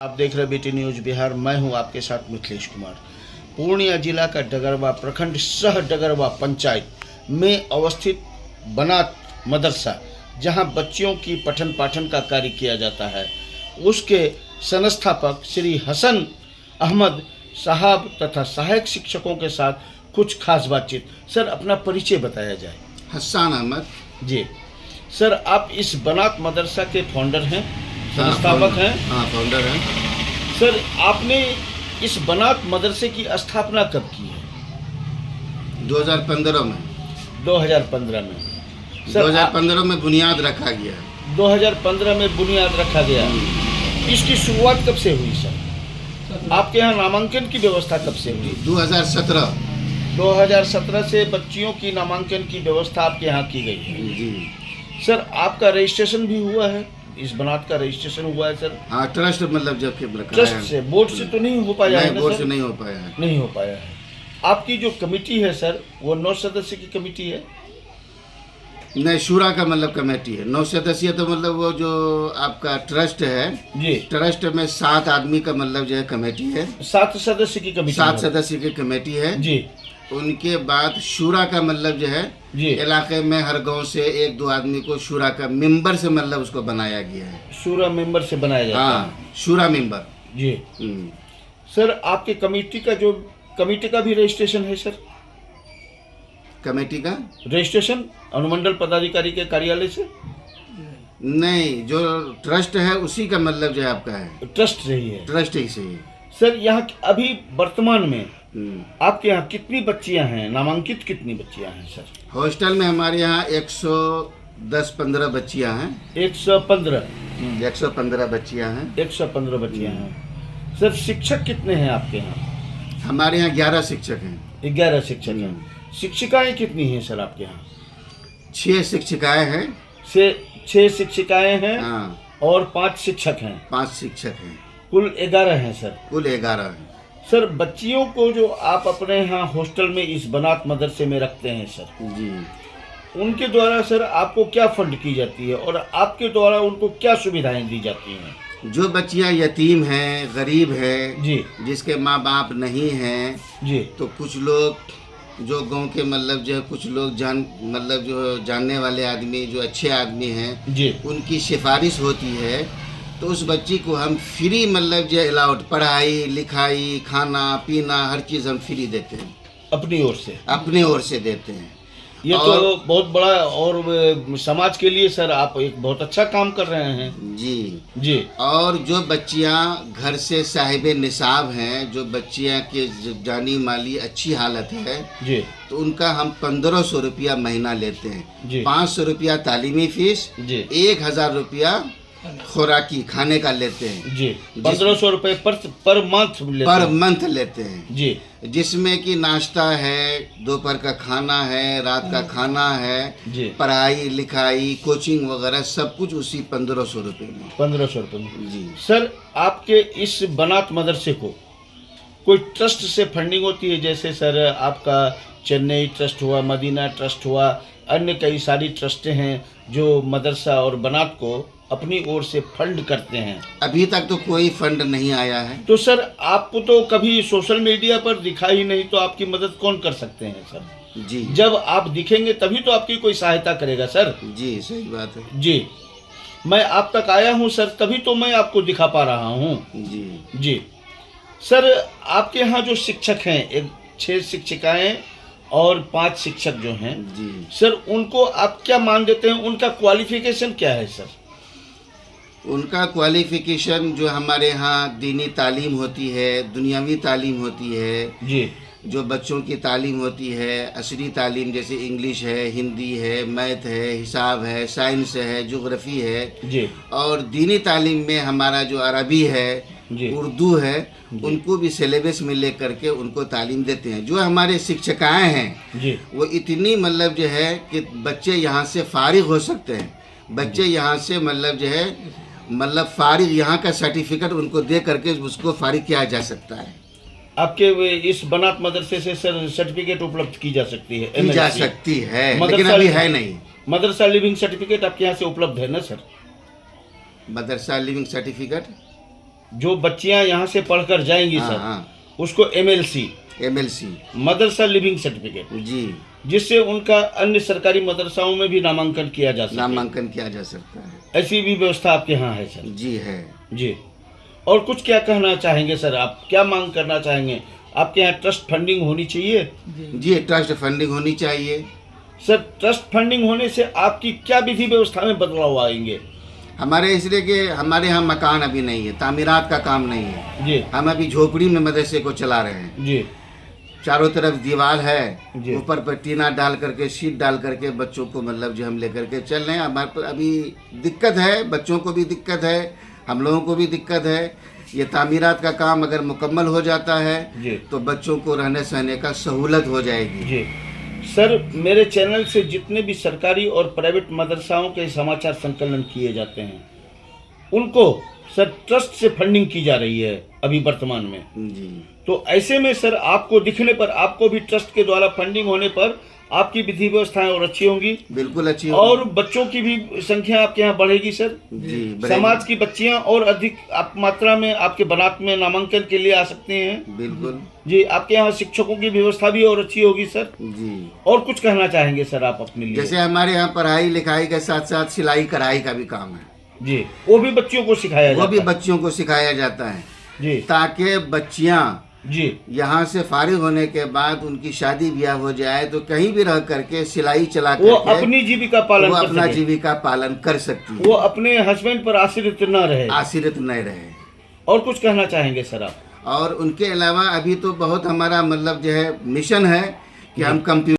आप देख रहे बीटी न्यूज बिहार। मैं हूं आपके साथ मिथिलेश कुमार। पूर्णिया जिला का डगरवा प्रखंड सह डगरवा पंचायत में अवस्थित बनात मदरसा, जहां बच्चियों की पठन पाठन का कार्य किया जाता है, उसके संस्थापक श्री हसन अहमद साहब तथा सहायक शिक्षकों के साथ कुछ खास बातचीत। सर, अपना परिचय बताया जाए। हसन अहमद जी सर, आप इस बनात मदरसा के फाउंडर हैं, संस्थापक हैं? हाँ, फाउंडर हैं। सर, आपने इस बनात मदरसे की स्थापना कब की है? 2015 में। 2015 में। सर, 2015 में बुनियाद रखा गया। 2015 में बुनियाद रखा गया। इसकी शुरुआत कब से हुई सर? आपके यहाँ नामांकन की व्यवस्था कब से हुई? 2017। 2017 से बच्चियों की नामांकन की व्यवस्था आपके यहाँ की गई है। जी सर, आपका रजिस्ट्रेशन भी हुआ है? इस बनात का रजिस्ट्रेशन हुआ है सर? हाँ, ट्रस्ट मतलब जब के ट्रस्ट से, बोर्ड से तो नहीं हो पाया है? बोर्ड से नहीं हो पाया है। नहीं हो पाया है। आपकी जो कमेटी है सर, वो 9 सदस्य की कमेटी है? नहीं, शूरा का मतलब कमेटी है। 9 सदस्यीय तो मतलब वो जो आपका ट्रस्ट है जी, ट्रस्ट में 7 आदमी का मतलब जो है कमेटी है। 7 सदस्य की कमेटी 7 है। सदस्य की कमेटी है जी उनके बाद शूरा का मतलब जो है जी, इलाके में हर गांव से 1-2 आदमी को शूरा का मेंबर से मतलब उसको बनाया गया है। शूरा मेंबर से बनाया जाता है। हाँ, शूरा मेंबर। जी सर, आपके कमेटी का भी रजिस्ट्रेशन है सर? कमेटी का रजिस्ट्रेशन अनुमंडल पदाधिकारी के कार्यालय से? नहीं, जो ट्रस्ट है उसी का मतलब जो है आपका है, ट्रस्ट रही है। ट्रस्ट ही से ही। सर, यहाँ अभी वर्तमान में हम्म। आपके यहाँ कितनी बच्चियां हैं? नामांकित कितनी बच्चियां हैं सर? हॉस्टल में हमारे यहाँ 110-15 बच्चियां हैं। 115 115 बच्चियां हैं। 115 बच्चियां हैं। सर, शिक्षक कितने हैं आपके यहाँ? हमारे यहाँ 11 शिक्षक हैं। 11 शिक्षक हैं। शिक्षिकाएं कितनी हैं सर आपके यहाँ? 6 शिक्षिकाएं हैं। 6 शिक्षिकाएं हैं। हाँ, और 5 शिक्षक हैं। 5 शिक्षक हैं। कुल 11 हैं सर। कुल 11 हैं। सर, बच्चियों को जो आप अपने यहाँ हॉस्टल में इस बनात मदरसे में रखते हैं सर, जी, उनके द्वारा सर आपको क्या फंड की जाती है और आपके द्वारा उनको क्या सुविधाएं दी जाती हैं? जो बच्चियां यतीम हैं, गरीब हैं, जी जिसके माँ बाप नहीं हैं, जी, तो कुछ लोग जो गांव के मतलब जो है कुछ लोग मतलब जो जानने वाले आदमी जो अच्छे आदमी हैं जी, उनकी सिफारिश होती है, तो उस बच्ची को हम फ्री मतलब जो अलाउड पढ़ाई लिखाई खाना पीना हर चीज़ हम फ्री देते हैं, अपनी ओर से। अपने ओर से देते हैं। ये तो बहुत बड़ा और समाज के लिए सर आप एक बहुत अच्छा काम कर रहे हैं। जी जी, और जो बच्चियां घर से साहिबे निसाब हैं, जो बच्चियां के जानी माली अच्छी हालत है, जी, तो उनका हम 1500 रुपया महीना लेते हैं। जी, 500 रुपया तालीमी फीस, जी, 1000 रुपया खुराकी खाने का लेते हैं। जी, 1500 रुपये पर मंथ लेते पर हैं। मंथ लेते हैं, जी, जिसमें कि नाश्ता है, दोपहर का खाना है, रात का खाना है, जी, पढ़ाई लिखाई कोचिंग वगैरह सब कुछ उसी 1500 रुपये में। 1500 रुपये में। जी सर, आपके इस बनात मदरसे को कोई ट्रस्ट से फंडिंग होती है? जैसे सर आपका चेन्नई ट्रस्ट हुआ, मदीना ट्रस्ट हुआ, अन्य कई सारी ट्रस्टें हैं जो मदरसा और बनात को अपनी ओर से फंड करते हैं। अभी तक तो कोई फंड नहीं आया है। तो सर, आपको तो कभी सोशल मीडिया पर दिखा ही नहीं, तो आपकी मदद कौन कर सकते हैं सर? जी जब आप दिखेंगे तभी तो आपकी कोई सहायता करेगा सर। जी, सही बात है। जी, मैं आप तक आया हूँ सर, तभी तो मैं आपको दिखा पा रहा हूँ। जी जी सर, आपके यहाँ जो शिक्षक हैं, 6 शिक्षिकाएं और 5 शिक्षक जो हैं जी, सर, उनको आप क्या मान देते हैं? उनका क्वालिफिकेशन क्या है सर? उनका क्वालिफिकेशन जो हमारे यहाँ दीनी तालीम होती है, दुनियावी तालीम होती है, जी, जो बच्चों की तालीम होती है, असली तालीम जैसे इंग्लिश है, हिंदी है, मैथ है, हिसाब है, साइंस है, ज्योग्राफी है, जी, और दीनी तालीम में हमारा जो अरबी है, जी, उर्दू है, उनको भी सिलेबस में ले करके उनको तालीम देते हैं। जो हमारे शिक्षिकाएं हैं जी, वो इतनी मतलब जो है कि बच्चे यहाँ से फारिग हो सकते हैं। बच्चे यहाँ से मतलब जो है मतलब फारिग यहाँ का सर्टिफिकेट उनको दे करके उसको फारिग किया जा सकता है। आपके इस बनात मदरसे से सर सर्टिफिकेट उपलब्ध की जा सकती है? की जा MLC सकती है, मदरसा लेकिन अभी लिविंग- है नहीं। मदरसा लिविंग सर्टिफिकेट आपके यहाँ से उपलब्ध है ना सर? मदरसा लिविंग सर्टिफिकेट जो बच्चियां यहाँ से पढ़कर जाएंगी हाँ सर, हाँ उसको MLC MLC मदरसा लिविंग सर्टिफिकेट, जी जिससे उनका अन्य सरकारी मदरसाओं में भी नामांकन किया जा सके, नामांकन किया जा सकता है। ऐसी भी व्यवस्था आपके यहाँ है सर? जी है। जी। और कुछ क्या कहना चाहेंगे सर, आप क्या मांग करना चाहेंगे? आपके यहाँ ट्रस्ट फंडिंग होनी चाहिए? जी ट्रस्ट फंडिंग होनी चाहिए। सर, ट्रस्ट फंडिंग होने से आपकी क्या विधि व्यवस्था में बदलाव आएंगे? हमारे इसलिए कि हमारे यहाँ मकान अभी नहीं है, तामीरात का काम नहीं है। जी हम अभी झोपड़ी में मदरसे को चला रहे हैं। जी चारों तरफ दीवार है, जी। ऊपर पर टीना डाल करके, शीट डाल करके बच्चों को मतलब जो हम लेकर के चल रहे हैं। हमारे पर अभी दिक्कत है, बच्चों को भी दिक्कत है, हम लोगों को भी दिक्कत है। ये तामीरात का काम अगर मुकम्मल हो जाता है जी तो बच्चों को रहने सहने का सहूलत हो जाएगी। जी। सर, मेरे चैनल से जितने भी सरकारी और प्राइवेट मदरसाओं के समाचार संकलन किए जाते हैं, उनको सर ट्रस्ट से फंडिंग की जा रही है अभी वर्तमान में। जी तो ऐसे में सर, आपको दिखने पर, आपको भी ट्रस्ट के द्वारा फंडिंग होने पर आपकी विधि व्यवस्थाएं और अच्छी होंगी, बिल्कुल अच्छी और होगी। बच्चों की भी संख्या आपके यहाँ बढ़ेगी सर। जी समाज की बच्चियां और अधिक आप मात्रा में आपके बनात में नामांकन के लिए आ सकती हैं। बिल्कुल जी, आपके यहाँ शिक्षकों की व्यवस्था भी और अच्छी होगी सर। जी। और कुछ कहना चाहेंगे सर आप अपने लिए? जैसे हमारे यहाँ पढ़ाई लिखाई के साथ साथ सिलाई कढ़ाई का भी काम है, जी, वो भी बच्चियों को सिखाया वो जाता भी है? बच्चियों को सिखाया जाता है, जी ताकि बच्चियाँ जी यहाँ से फारिग होने के बाद उनकी शादी ब्याह हो जाए तो कहीं भी रह करके सिलाई चला वो करके अपनी जीविका पालन वो कर अपना सके, जीविका पालन कर सकती वो है, अपने हस्बैंड पर आश्रित न रहे। आश्रित नहीं रहे। और कुछ कहना चाहेंगे सर आप? और उनके अलावा अभी तो बहुत हमारा मतलब जो है मिशन है कि हम कंप्यूटर